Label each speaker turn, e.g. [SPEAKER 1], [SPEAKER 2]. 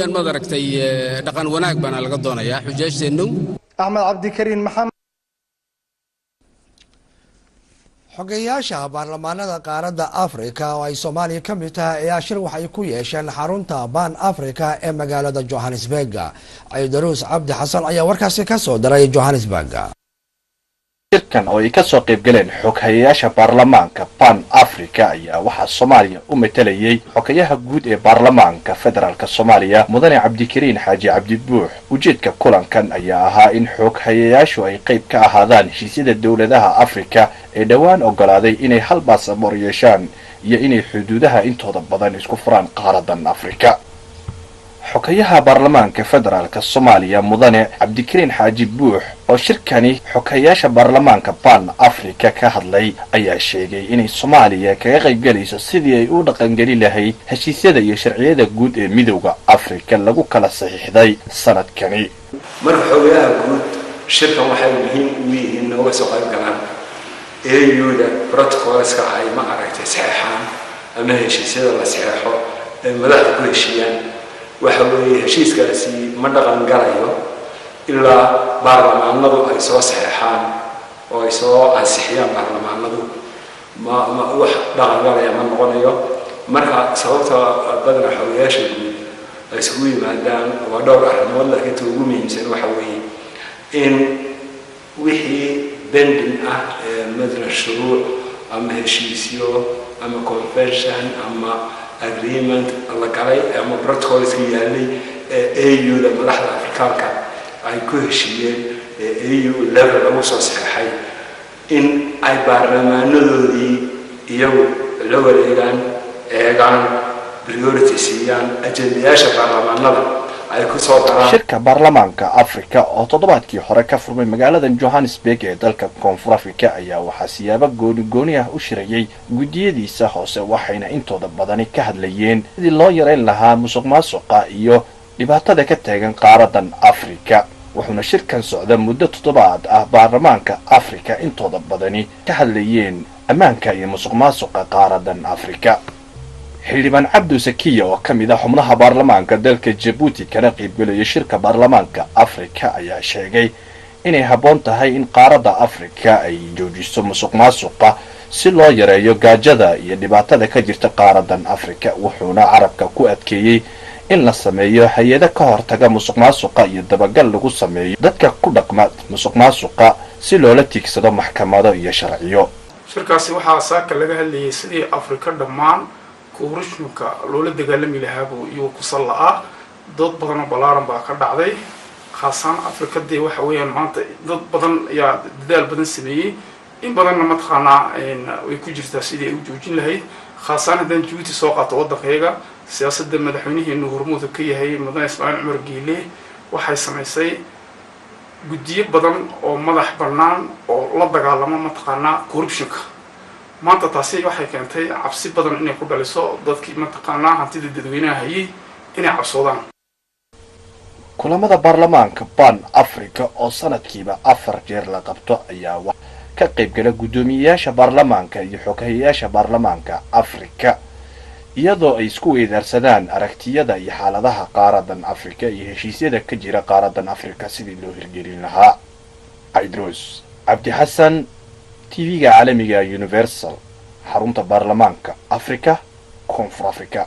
[SPEAKER 1] weeyaan ma aragtay dhaqan wanaag bana laga doonayaa xujaajteenu.
[SPEAKER 2] Axmed Cabdikariin Maxamed
[SPEAKER 3] xogeyaasha baarlamaanada qaaradda Afrika oo ay Soomaaliya ka mid tahay ayaa shir waxay ku yeesheen xarunta Pan Africa ee magaalada Johannesburg. Aydaruus Cabdi Xasan ayaa warkaasi ka soo diray Johannesburg.
[SPEAKER 4] shirkan oo ay ka soo qayb galeen xoghayaasha baarlamaanka Pan Africa ayaa waxa Soomaaliya u metelayay xogayaha guud ee baarlamaanka federaalka Soomaaliya Mudane Cabdikariin Xaaji Cabdi Buux. ujeedka kulankan ayaa ahaa in xoghayaashu ay qayb ka ahaadaan heshiisyada dawladaha Afrika ee dhawaan ogolaaday inay hal baasaboor yeeshaan iyo inay xuduudaha intooda badan isku furaan qaaradan Afrika. xogayaha baarlamaanka federaalka Soomaaliya Mudane Cabdikariin Xaaji Buux oo shirkani xogayaasha baarlamaanka Pan Africa ka hadlay ayaa sheegay inay Soomaaliya kaga qayb galayso sidii ay u dhaqan gali lahayd heshiisyada iyo sharciyada guud ee midowga Afrika lagu kala saxiixday sanadkani.
[SPEAKER 5] marka xogayaha guud shirkan waxay muhiim u yihiin nooga soo qayb galaan AU-da protocolska ay ma aragtay saxiixaan ama heshiisyada la saxiixo ee madaxda ku heshiiyaan. waxa weeye heshiiskaasi ma dhaqan galayo ilaa baarlamaanadu ay soo saxiixaan oo ay soo ansixiyaan baarlamaanadu ma wax dhaqan galaya ma noqonayo. marka sababta badan xogayaasha guud ay isugu yimaadaan waa dhowr arrimood laakiin ta ugu muhiimsan waxa weeye in wixii bending ah مثل الشروع أما هشيسيو أما convention أما agreement الله قالي أما protocol سيالي AU لما لحظة أفريقيا أي كوهشيين AU level أوسع صحيحي إن أي برلمان ذي يو الأول إيران priority سيان أجندياش برلمان نظر
[SPEAKER 4] shirka baarlamaanka Afrika oo toddobaadkii hore ka furmay magaalada Johannesburg ee dalka Koonfur Afrika ayaa waxa siyaabo gooni ah u shirayay gudiyadiisa hoose waxayna intooda badani ka hadlayeen sidii loo yareyn lahaa musuqmaasuqa iyo dhibaatada ka taagan qaaradan Afrika. wuxuuna shirkan socda muddo toddobaad ah baarlamaanka Afrika intooda badani ka hadlayeen ammaanka iyo musuqmaasuqa qaaradan Afrika. xildhibaan Cabdu Sakiya oo ka mid ah xubnaha baarlamaanka dalka Djibouti kana qaybgalaya shirka baarlamaanka Afrika ayaa sheegay inay habboon tahay in qaaradda Afrika ay joojiso musuqmaasuqa si loo yareeyo gaajada iyo dhibaatada ka jirta qaaradan Afrika. wuxuuna carabka ku adkeeyay in la sameeyo hay'ado ka hortaga musuqmaasuqa iyo dabagal lagu sameeyo dadka ku dhaqma musuqmaasuqa si loola tiigsado maxkamado iyo sharciyo.
[SPEAKER 6] shirkaasi waxaa saaka laga hadlayay sidii Afrika dhammaan كورشنكا لولا دجالم يلهابو يو كسلة ضد بدن بلارم باكر عدي خاصة أفريقيا دي وحويا مانت ضد بدن يا دال بدن سنية إن بدن ما تخنا إن ويكوجر تسيدي وجوجين لهي خاصة دن جوتي سوق توضح هيجا سياسة دم مدحونه إنه هرموز كي هي مدن إسماعيل عمر جيلي وحي سميسي جديد بدن أو مدح برنامج أو لا دجالم ما تخنا كورشنكا maanta taasi waxay keentay cabsi badan inay ku dhaliso dadkii mataqaanaa hantida dadweynaha hayay inay cabsoodaan.
[SPEAKER 4] kulamada baarlamaanka Pan Africa oo sanadkiiba 4 jeer la qabto ayaa ka qayb gala gudoomiyaasha baarlamaanka iyo xogayaasha baarlamaanka Afrika iyadoo ay isku weedarsadaan aragtiyada iyo xaaladaha qaaradan Afrika iyo heshiisyada ka jira qaaradan Afrika sidii loo hirgelin lahaa. Idris Abdi Hassan TV-ga caalamiga Universal xarunta baarlamaanka Afrika Koonfur Afrika.